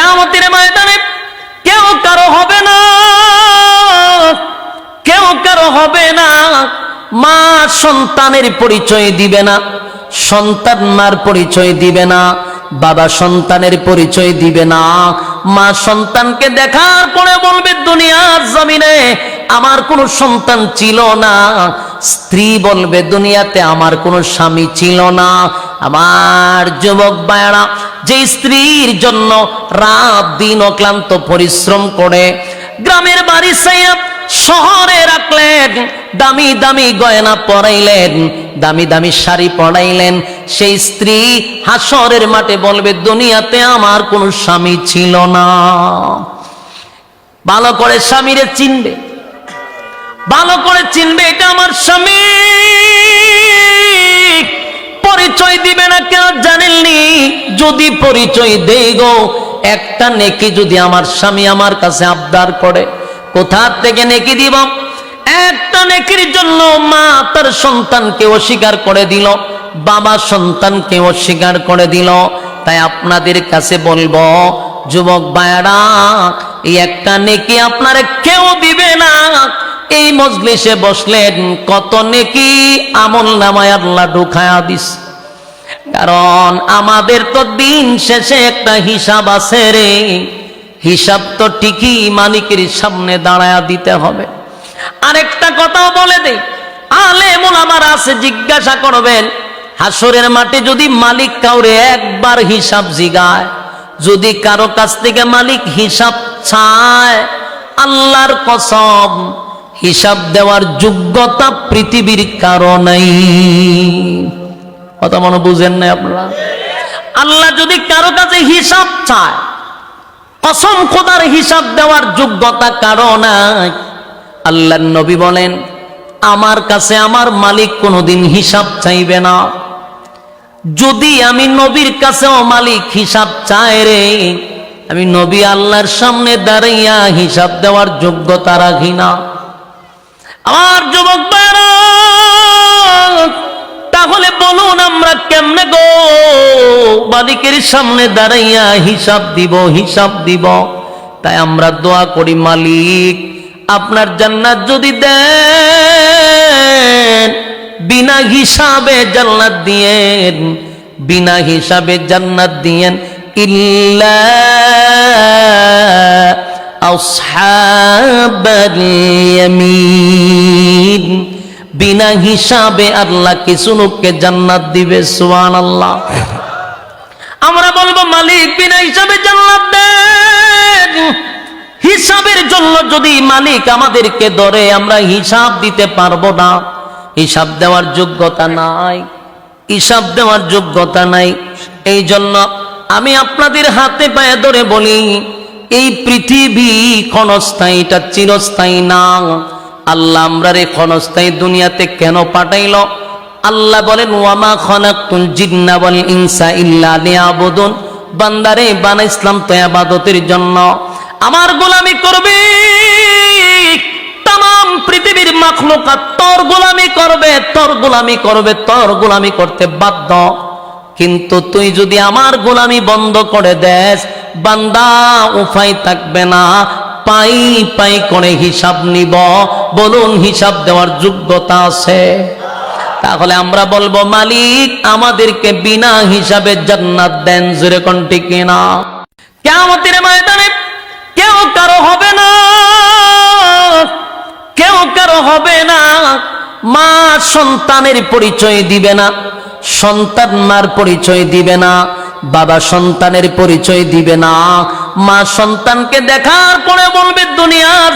কিয়ামতের ময়দানে কেউ কারো হবে না, কেউ কারো হবে না। মা সন্তানের পরিচয় দিবে না, সন্তান মার পরিচয় দিবে না, বাবা সন্তানের পরিচয় দিবে না। মা সন্তানকে দেখার পরে বলবে দুনিয়ার জমিনে আমার কোনো সন্তান ছিল না। স্ত্রী বলবে দুনিয়াতে আমার কোনো স্বামী ছিল না। আমার যুবক ভাইরা, যে স্ত্রীর জন্য রাত দিন অক্লান্ত পরিশ্রম করে গ্রামের বাড়ি ছাইয়া শহরে রাখলেন, দামি দামি গয়না পরাইলেন, দামি দামি শাড়ি পরাইলেন, সেই স্ত্রী হাসরের মাঠে বলবে দুনিয়াতে আমার কোনো স্বামী ছিল না। ভালো করে স্বামীরে চিনবে, ভালো করে চিনবে এটা আমার স্বামী। পরিচয় দিবে না কেন জানেননি? যদি পরিচয় দেই গো, একটা নেকি যদি আমার স্বামী আমার কাছে আবদার করে, কোথা থেকে নেকি দিব? একটা নেকির জন্য মা তার সন্তানকে অস্বীকার করে দিল, বাবা সন্তানকে অস্বীকার করে দিল। তাই আপনাদের কাছে বলবো যুবক ভাইরা, এই একটা নেকি আপনারে কেউ দিবে না। এই মজলিসে বসলেন, কত নেকি আমল নামায় আল্লাহ ঢুকায়া দিস। কারণ আমাদের তো দিন শেষে একটা হিসাব আছে রে, হিসাব তো ঠিকই মালিকের সামনে দাঁড়ায়া দিতে হবে। আরেকটা কথাও বলে দেই, আলেম ওলামারা আছে, জিজ্ঞাসা করবেন হাসরের মাঠে যদি মালিক কাউরে একবার হিসাব জিগায়, যদি কারো কাছ থেকে মালিক হিসাব চায়, আল্লাহর কসম হিসাব দেওয়ার যোগ্যতা পৃথিবীর কারো নাই। কথা মনে বুঝেন না আপনারা? আল্লাহ যদি কারো কাছে হিসাব চায়, কসম খোদার হিসাব দেওয়ার যোগ্যতা কারো নাই। আল্লাহর নবী বলেন আমার কাছে আমার মালিক কোনোদিন হিসাব চাইবে না। যদি আমি নবীর কাছেও মালিক হিসাব চায় রে, আমি নবী আল্লাহর সামনে দাঁড়াইয়া হিসাব দেওয়ার যোগ্যতা রাখি না। আমার যুবক ভাইরা, তাহলে বলুন আমরা কেমনে গো মালিকের সামনে দাঁড়াইয়া হিসাব দিব, হিসাব দিব? তাই আমরা দোয়া করি, মালিক আপনার জান্নাত যদি দেন, বিনা হিসাবে জান্নাত দিয়েন, বিনা হিসাবে জান্নাত দিয়েন। ইল্লা আসহাবাল ইয়ামিন, বিনা হিসাবে আল্লাহ কিছু লোককে জান্নাত দিবে। সুবহানাল্লাহ। আমরা বলবো মালিক বিনা হিসাবে জান্নাত দেন। হিসাবের জন্য যদি মালিক আমাদেরকে ধরে, আমরা হিসাব দিতে পারবো না। হিসাব দেওয়ার যোগ্যতা নাই, হিসাব দেওয়ার যোগ্যতা নাই। এই জন্য আমি আপনাদের হাতে পায়ে ধরে বলি, এই পৃথিবী ক্ষণস্থায়ী, এটা চিরস্থায়ী না। আল্লাহ আমরারে ক্ষণস্থায়ী দুনিয়াতে কেন পাঠাইল? আল্লাহ বলেন ওয়ামা খালাকতুল জিন্না ওয়াল ইনসা ইল্লা লিয়াবুদুন, বান্দারে বানাইছিলাম তো ইবাদতের জন্য, আমার গোলামি করবে। तमाम পৃথিবীর মাখলুকাত তোর গোলামি করবে, তোর গোলামি করবে, তোর গোলামি করতে বাধ্য। কিন্তু তুই যদি আমার গোলামি বন্ধ করে দেস, বান্দা উপায় থাকবে না, পাই পাই করে হিসাব নিব। বলুন হিসাব দেওয়ার যোগ্যতা আছে? তাহলে আমরা বলবো মালিক আমাদেরকে বিনা হিসাবে জান্নাত দেন। জোরে কোন ঠিক না? কিয়ামতের ময়দানে কেউ কারো হবে না, কেউ কারো হবে না। মা সন্তানের পরিচয় দিবে না, সন্তান মার পরিচয় দিবে না, বাবা সন্তানের পরিচয় দিবে না। মা সন্তানকে দেখার পরে বলবে দুনিয়ার